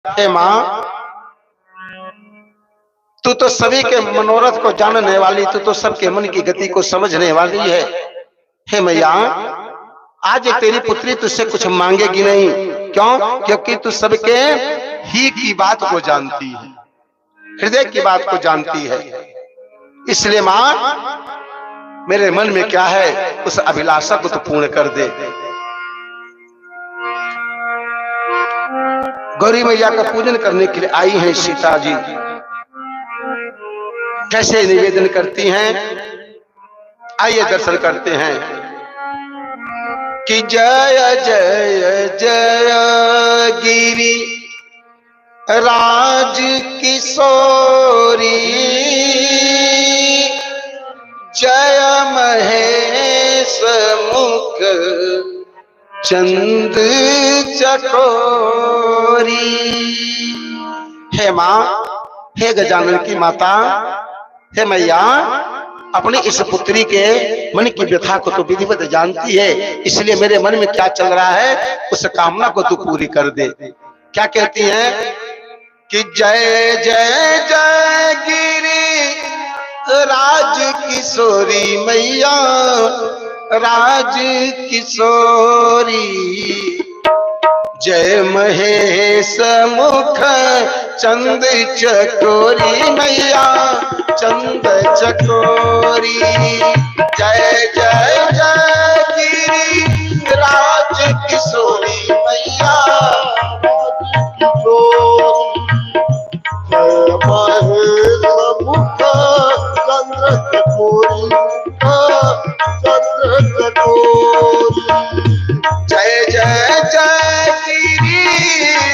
हे माँ, तू तो सभी के मनोरथ को जानने वाली, तू तो सबके मन की गति को समझने वाली है। हे मैया, आज तेरी पुत्री तुझसे कुछ मांगेगी नहीं। क्यों? क्योंकि तू सबके ही की बात को जानती है, हृदय की बात को जानती है। इसलिए माँ, मेरे मन में क्या है उस अभिलाषा को तो पूर्ण कर दे। गौरी मैया का पूजन करने के लिए आई हैं सीता जी। कैसे निवेदन करती हैं, आइए दर्शन करते हैं। कि जय जय जय गिरी राज किशोरी, जय महेश मुख चंद चकोरी। हे माँ, हे गजानन की माता, हे मैया, अपनी इस पुत्री के मन की व्यथा को तो विधिवत जानती है। इसलिए मेरे मन में क्या चल रहा है उस कामना को तू पूरी कर दे। क्या कहती हैं कि जय जय जय गिरी राज किशोरी मैया, राज किशोरी, जय महेश मुख चंद चकोरी मैया, चंद चकोरी, जय जय जय गिरी राज किशोरी मैया, जय महेश मुख चंद्र चकोरी, चंद्र चकोरी, जय जय जय गिरी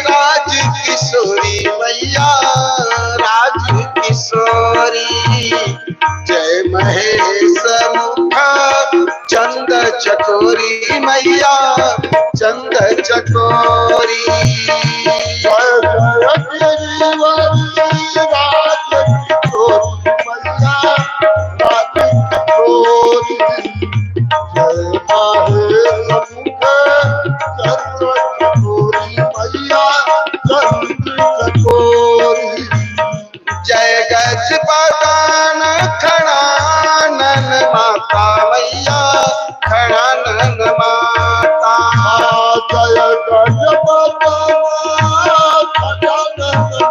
राज किशोरी मैया, राज किशोरी, जय महेश मुख चंद चकोरी मैया, चंद चकोरी, जय जय गिरिवरी राज किशोरी मैया, राज किशोरी, जय महेश मुख चंद्र चकोरी मैया, चंद्र चकोरी, जय गज बदन खड़ानन माता मैया, खड़ानन माता, जय गज बदन खड़ानन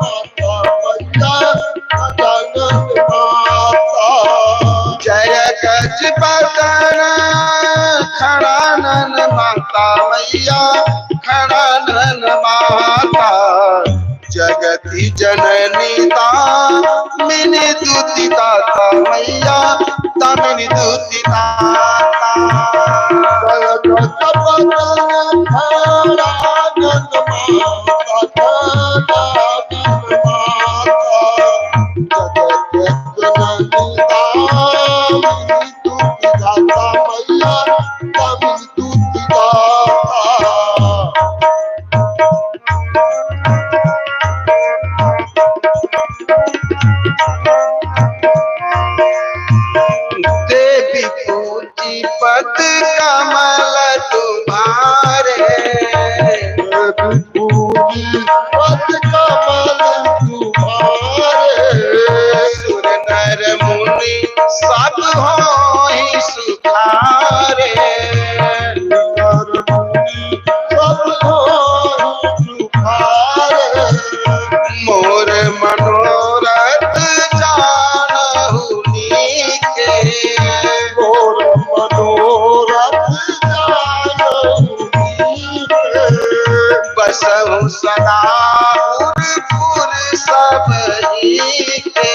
माता मैया, खड़ानन माता, जय गज बदन खड़ानन माता मैया, खड़ानन माता, जगति जननी दामिनी दूती दाता मैया, दामिनी दूती दाता, जय गज बदन खड़ानन माता, खड़ानन माता, जगत जननी दामिनी दूती दाता मैया, दामिनी दूती दाता, देवी पूजी पद कमल तुम्हारे, देवी पूजी पद कमल तुम्हारे, सुर नर मुनि सब होहि सुखारे, नर मुनि सब होहि सुखारे, मोर मनोरथ जानहु नीके, मोर मनोरथ जानहु नीके, बसहु सदा पुर सबही के,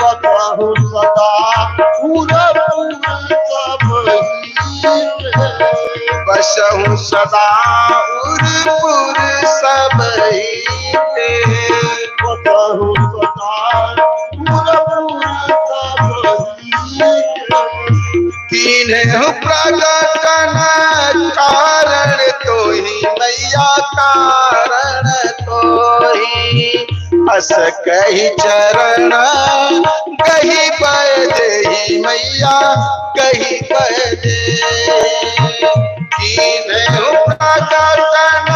बसहु सदा पुर सबही के, बसहु सदा पुर सबही के, बसहु सदा पुर सबही के, तीनों प्रगटन कारण तोहि मैया, कारण तोहि, अस कही चरण कही बदेहि मैया, कही बदे, तीनों प्रगटन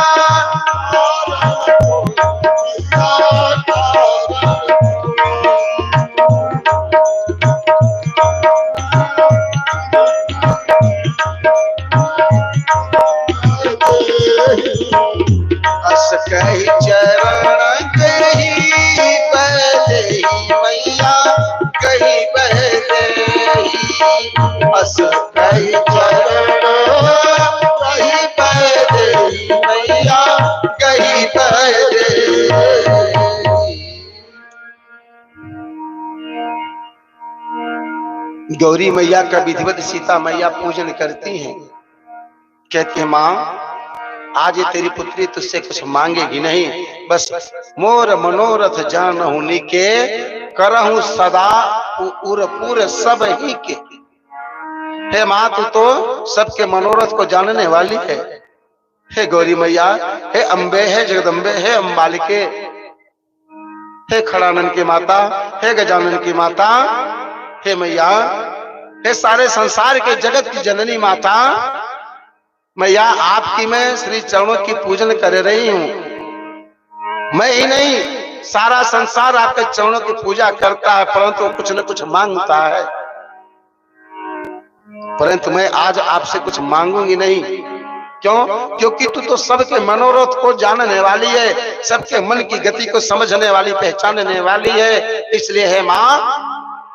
चरण कहीं बह मैया कहीं बह बस कहीं चरण कहीं बह मैया कहीं बह। गौरी मैया का विधिवत सीता मैया पूजन करती हैं, कहती है माँ आज ये तेरी पुत्री तुझसे कुछ मांगेगी नहीं, बस मोर मनोरथ जान होने के करहूं सदा उरपुर सब ही के। हे माँ तू तो सबके मनोरथ को जानने वाली है। हे गौरी मैया, हे अम्बे, हे जगदम्बे, हे अम्बालिके, हे खड़ानन की माता, हे गजानन की माता, हे मैया, हे सारे संसार के जगत की जननी माता मैया, आपकी मैं श्री चरणों की पूजन कर रही हूं। मैं ही नहीं सारा संसार आपके चरणों की पूजा करता है, परंतु कुछ न कुछ मांगता है, परंतु मैं आज आपसे कुछ मांगूंगी नहीं। क्यों? क्योंकि तू तो सबके मनोरथ को जानने वाली है, सबके मन की गति को समझने वाली, पहचानने वाली है। इसलिए है माँ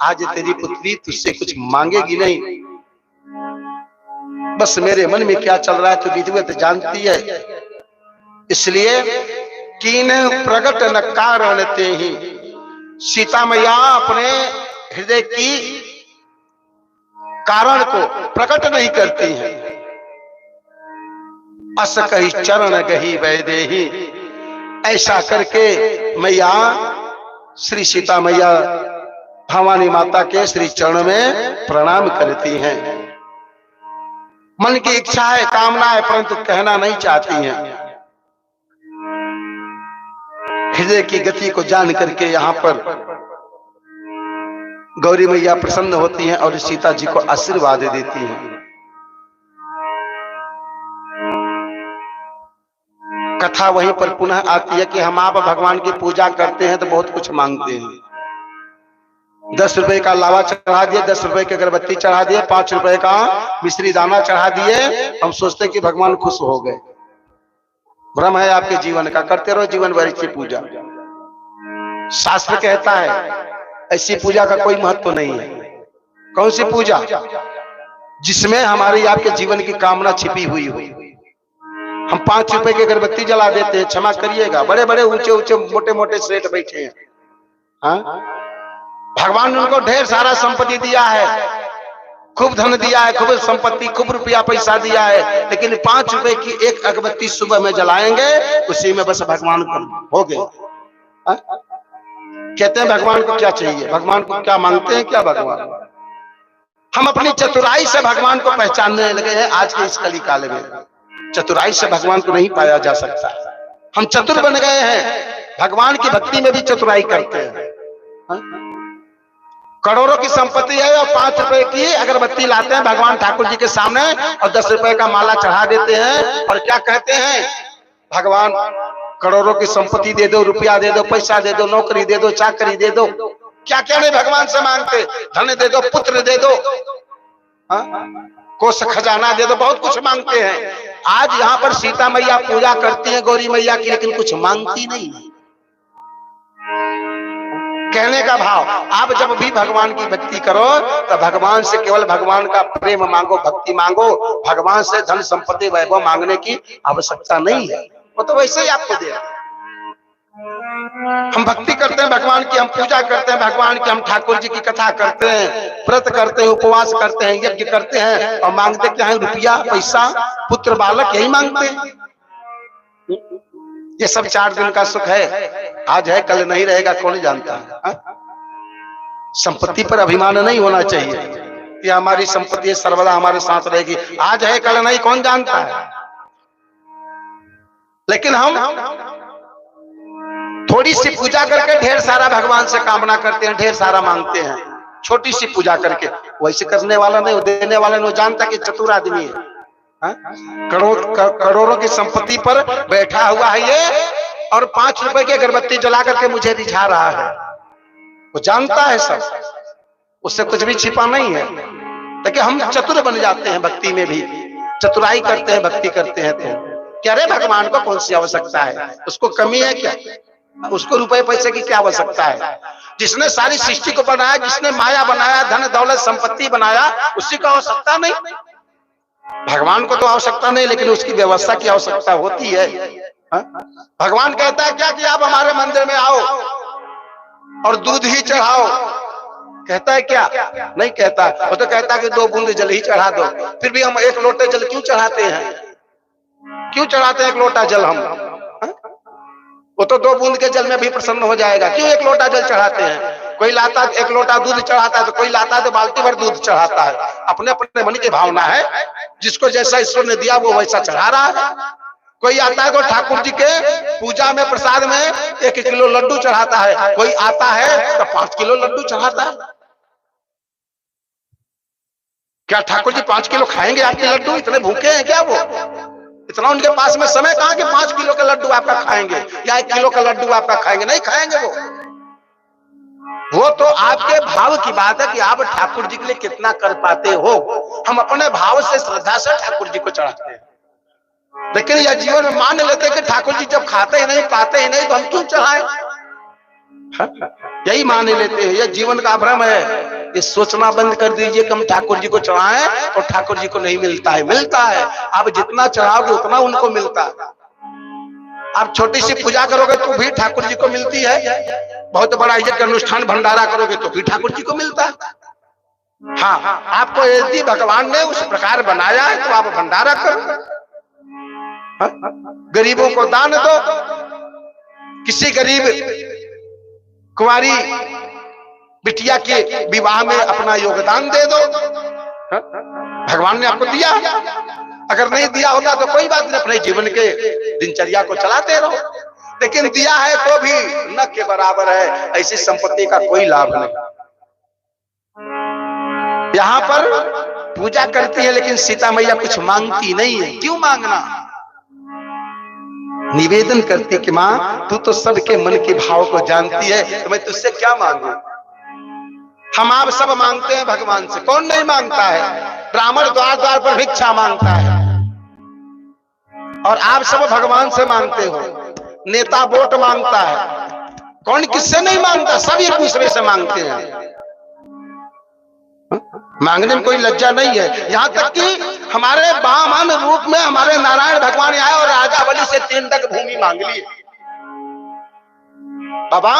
आज तेरी पुत्री तुझसे कुछ मांगेगी नहीं, बस मेरे मन में क्या चल रहा है तो विधिवत जानती है। इसलिए कीन प्रकट न कारण ते ही, सीता मैया अपने हृदय की कारण को प्रकट नहीं करती हैं। अस कही चरण गही वैदेही, ऐसा करके मैया श्री सीता मैया भवानी माता के श्री चरण में प्रणाम करती हैं। मन की इच्छा है, कामना है, परंतु कहना नहीं चाहती हैं। हृदय की गति को जान करके यहाँ पर गौरी मैया प्रसन्न होती हैं और सीता जी को आशीर्वाद देती हैं। कथा वहीं पर पुनः आती है कि हम आप भगवान की पूजा करते हैं तो बहुत कुछ मांगते हैं। 10 रुपए का लावा चढ़ा दिए, 10 रुपए की अगरबत्ती चढ़ा दिए, 5 रुपए का मिश्री दाना चढ़ा दिए, हम सोचते कि भगवान खुश हो गए। भ्रम है आपके जीवन का, करते रहो जीवन भर की पूजा। शास्त्र कहता है ऐसी पूजा का कोई महत्व नहीं है। कौन सी पूजा? जिसमें हमारी आपके जीवन की कामना छिपी हुई हो। हम 5 रुपए की अगरबत्ती जला देते हैं, क्षमा करिएगा, बड़े बड़े ऊंचे ऊंचे मोटे मोटे सेठ बैठे हैं। हाँ? भगवान ने उनको ढेर सारा संपत्ति दिया है, खूब धन दिया है, खूब संपत्ति, खूब रुपया पैसा दिया है, लेकिन 5 रुपए की एक अगरबत्ती सुबह में जलाएंगे, उसी में बस भगवान को हो गए। कहते हैं भगवान को क्या चाहिए, भगवान को क्या मांगते हैं, क्या भगवान? हम अपनी चतुराई से भगवान को पहचानने लगे हैं। आज के इस कली काल में चतुराई से भगवान को नहीं पाया जा सकता। हम चतुर बन गए हैं, भगवान की भक्ति में भी चतुराई करते हैं। करोड़ों की संपत्ति है और 5 रुपए की अगरबत्ती लाते हैं भगवान ठाकुर जी के सामने और 10 रुपए का माला चढ़ा देते हैं और क्या कहते हैं, भगवान करोड़ों की संपत्ति दे दो, रुपया दे दो, पैसा दे दो, नौकरी दे दो, चाकरी दे दो। क्या क्या नहीं भगवान से मांगते, धन दे दो, पुत्र दे दो, कोष खजाना दे दो, बहुत कुछ मांगते हैं। आज यहाँ पर सीता मैया पूजा करती हैं गौरी मैया की, लेकिन कुछ मांगती नहीं। कहने का भाव, आप जब भी भगवान की भक्ति करो तो भगवान से केवल भगवान का प्रेम मांगो, भक्ति मांगो। भगवान से धन संपत्ति वैभव मांगने की आवश्यकता नहीं है, वो तो वैसे ही आपको दे। हम भक्ति करते हैं भगवान की, हम पूजा करते हैं भगवान की, हम ठाकुर जी की कथा करते हैं, व्रत करते हैं, उपवास करते हैं, यज्ञ करते हैं और मांगते क्या है, रुपया, पैसा, पुत्र, बालक, यही मांगते हैं। ये सब 4 दिन का सुख है, आज है कल नहीं रहेगा, कौन जानता है। संपत्ति पर अभिमान नहीं होना चाहिए कि हमारी संपत्ति सर्वदा हमारे साथ रहेगी। आज है कल नहीं, कौन जानता है। लेकिन हम थोड़ी सी पूजा करके ढेर सारा भगवान से कामना करते हैं, ढेर सारा मांगते हैं। छोटी सी पूजा करके, वैसे करने वाला नहीं, देने वाला नहीं, जानता कि चतुर आदमी है। करोड़ों की संपत्ति पर बैठा हुआ है ये और 5 रुपए की अगरबत्ती जला करके मुझे रिझा रहा है। वो जानता है सब, उससे कुछ भी छिपा नहीं है। लेकिन हम चतुर बन जाते हैं भक्ति में भी, चतुराई करते हैं, भक्ति करते हैं। तो कि अरे भगवान को कौन सी आवश्यकता है, उसको कमी है क्या, उसको रुपए पैसे की क्या आवश्यकता है। जिसने सारी सृष्टि को बनाया, जिसने माया बनाया, धन दौलत संपत्ति बनाया, उसी को आवश्यकता नहीं। भगवान को तो आवश्यकता नहीं, लेकिन उसकी व्यवस्था की आवश्यकता होती है। भगवान कहता है क्या कि आप हमारे मंदिर में आओ और दूध ही चढ़ाओ, कहता है क्या? नहीं कहता। वो तो कहता है कि 2 बूंद जल ही चढ़ा दो। फिर भी हम 1 लोटे जल क्यों चढ़ाते हैं? क्यों चढ़ाते हैं 1 लोटा जल हम? वो तो 2 बूंद के जल में भी प्रसन्न हो जाएगा, क्यों 1 लोटा जल चढ़ाते हैं? कोई लाता 1 लोटा दूध चढ़ाता है, तो कोई लाता है तो बाल्टी भर दूध चढ़ाता है। अपने अपने मन की भावना है, जिसको जैसा ईश्वर ने दिया वो वैसा चढ़ा रहा है। कोई आता है तो ठाकुर जी के पूजा में प्रसाद में 1 किलो लड्डू चढ़ाता है, कोई आता है तो 5 किलो लड्डू चढ़ाता है। क्या ठाकुर जी 5 किलो खाएंगे आपके लड्डू? इतने भूखे हैं क्या वो? इतना उनके पास में समय कहां कि 5 किलो का लड्डू आपका खाएंगे या 1 किलो का लड्डू आपका खाएंगे? नहीं खाएंगे वो तो आपके भाव की बात है कि आप ठाकुर जी के लिए कितना कर पाते हो। हम अपने भाव से, श्रद्धा से ठाकुर जी को चढ़ाते हैं, लेकिन यह जीवन में मान लेते हैं कि ठाकुर जी जब खाते ही नहीं, पाते ही नहीं, तो हम क्यों चढ़ाएं? यही मान लेते हैं। यह जीवन का भ्रम है। ये सोचना बंद कर दीजिए कि हम ठाकुर जी को चढ़ाएं और ठाकुर जी को नहीं मिलता है। मिलता है, आप जितना चढ़ाओगे उतना उनको मिलता है। आप छोटी सी पूजा करोगे तो भी ठाकुर जी को मिलती है, बहुत बड़ा यज्ञ अनुष्ठान भंडारा करोगे तो भी ठाकुर जी को मिलता है। हाँ, आपको यदि भगवान ने उस प्रकार बनाया है तो आप भंडारा करो, गरीबों को दान दो, किसी गरीब कुंवारी बिटिया के विवाह में अपना योगदान दे दो। भगवान ने आपको दिया, अगर नहीं दिया होता तो कोई बात नहीं, अपने जीवन के दिनचर्या को चलाते रहो। लेकिन दिया है तो भी न के बराबर है, ऐसी संपत्ति का कोई लाभ नहीं। यहाँ पर पूजा करती है लेकिन सीता मैया कुछ मांगती नहीं है। क्यों मांगना? निवेदन करती कि मां तू तो सबके मन के भाव को जानती है, तो मैं तुझसे क्या मांगू। हम आप सब मांगते हैं भगवान से, कौन नहीं मांगता है? ब्राह्मण द्वार द्वार पर भिक्षा मांगता है और आप सब भगवान से मांगते हो। नेता वोट मांगता है, कौन किससे नहीं मांगता? सब एक दूसरे से मांगते हैं। मांगने में कोई लज्जा नहीं है। यहाँ तक कि हमारे वामन रूप में हमारे नारायण भगवान आए और राजा बलि से 3 तक भूमि मांग ली। बाबा